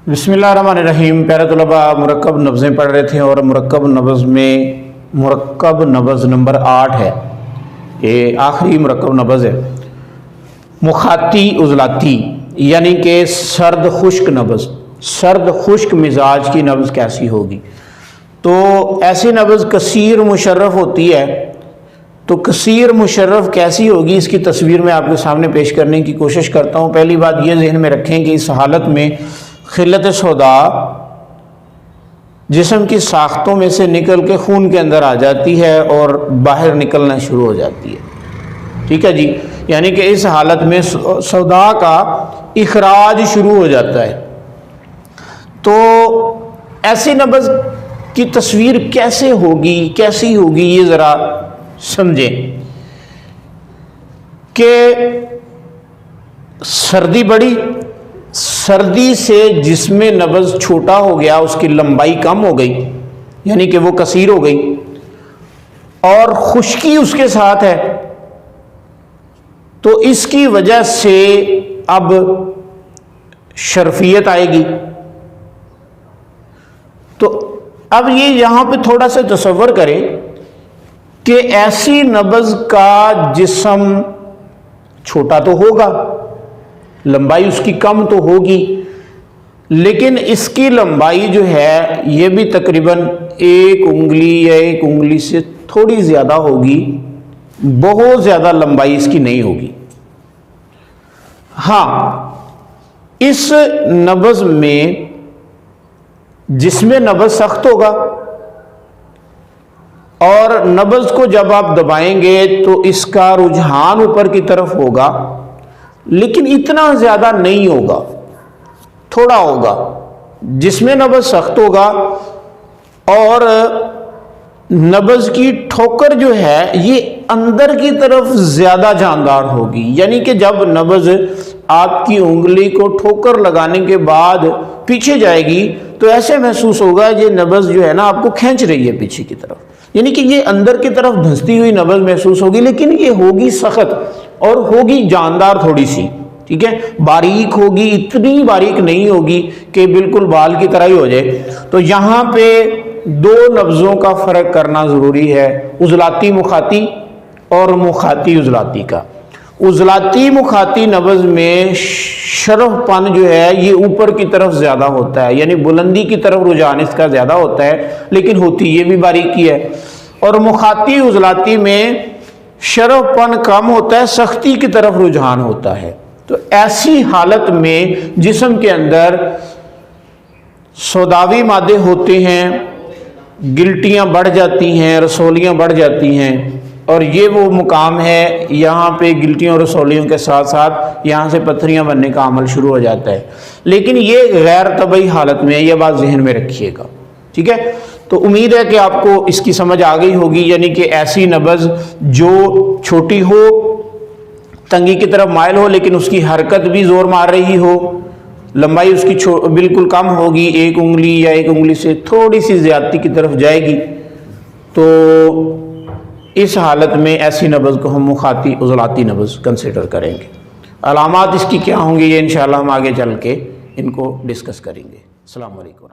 बिस्मिल्लाहिर्रहमानिर्रहीम। प्यारे तलबा, मुरक्कब नब्ज़ें पढ़ रहे थे और मुरक्कब नब्ज़ में मुरक्कब नब्ज़ नंबर 8 है। ये आखिरी मुरक्कब नब्ज़ है। मुखाती उज़लाती यानी कि सर्द खुश्क नब्ज़, सर्द खुश्क मिजाज की नब्ज़ कैसी होगी। तो ऐसी नब्ज़ कसीर मुशर्रफ होती है। तो कसीर मुशर्रफ कैसी होगी, इसकी तस्वीर मैं आपके सामने पेश करने की कोशिश करता हूँ। पहली बात ये जहन में रखें कि इस हालत में खिल्लत सौदा जिस्म की साख्तों में से निकल के खून के अंदर आ जाती है और बाहर निकलना शुरू हो जाती है। ठीक है जी, यानी कि इस हालत में सौदा का इखराज शुरू हो जाता है। तो ऐसी नब्ज़ की तस्वीर कैसे होगी, कैसी होगी, ये ज़रा समझें कि सर्दी बढ़ी, सर्दी से जिसमें नब्ज़ छोटा हो गया, उसकी लंबाई कम हो गई, यानी कि वो कसीर हो गई, और खुश्की उसके साथ है, तो इसकी वजह से अब शर्फियत आएगी। तो अब ये यहां पे थोड़ा सा तसव्वुर करें कि ऐसी नब्ज़ का जिस्म छोटा तो होगा, लंबाई उसकी कम तो होगी, लेकिन इसकी लंबाई जो है ये भी तकरीबन एक उंगली या एक उंगली से थोड़ी ज़्यादा होगी, बहुत ज़्यादा लंबाई इसकी नहीं होगी। हाँ, इस नब्ज़ में जिसमें नब्ज़ सख्त होगा और नब्ज़ को जब आप दबाएंगे तो इसका रुझान ऊपर की तरफ होगा, लेकिन इतना ज़्यादा नहीं होगा, थोड़ा होगा। जिसमें नब्ज़ सख्त होगा और नब्ज़ की ठोकर जो है ये अंदर की तरफ ज़्यादा जानदार होगी, यानी कि जब नब्ज़ आपकी उंगली को ठोकर लगाने के बाद पीछे जाएगी तो ऐसे महसूस होगा ये नब्ज़ जो है ना आपको खींच रही है पीछे की तरफ, यानी कि ये अंदर की तरफ धंसती हुई नब्ज़ महसूस होगी, लेकिन ये होगी सख्त और होगी जानदार थोड़ी सी। ठीक है, बारीक होगी, इतनी बारीक नहीं होगी कि बिल्कुल बाल की तरह ही हो जाए। तो यहाँ पे दो लफ्ज़ों का फ़र्क करना ज़रूरी है, उज़लाती मुखाती और मुखाती उज़लाती का। उज़लाती मुखाती नब्ज़ में शरफपन जो है ये ऊपर की तरफ ज़्यादा होता है, यानी बुलंदी की तरफ रुझान इसका ज़्यादा होता है, लेकिन होती ये भी बारीकी है। और मुखाती उज़लाती में शरफपन कम होता है, सख्ती की तरफ रुझान होता है। तो ऐसी हालत में जिस्म के अंदर सौदावी मादे होते हैं, गिल्टियाँ बढ़ जाती हैं, रसौलियाँ बढ़ जाती हैं, और ये वो मुकाम है यहाँ पे गिल्टियों और रसौलियों के साथ साथ यहाँ से पत्थरियाँ बनने का अमल शुरू हो जाता है। लेकिन ये गैर तबई हालत में है, ये बात जहन में रखिएगा। ठीक है, तो उम्मीद है कि आपको इसकी समझ आ गई होगी, यानी कि ऐसी नब्ज़ जो छोटी हो, तंगी की तरफ माइल हो, लेकिन उसकी हरकत भी ज़ोर मार रही हो, लंबाई उसकी बिल्कुल कम होगी, एक उंगली या एक उंगली से थोड़ी सी ज़्यादती की तरफ जाएगी, तो इस हालत में ऐसी नब्ज़ को हम मुखाती उज़लाती नब्ज़ कंसिडर करेंगे। अलामात इसकी क्या होंगी, ये इंशाअल्लाह हम आगे चल के इनको डिस्कस करेंगे। अस्सलामु अलैकुम।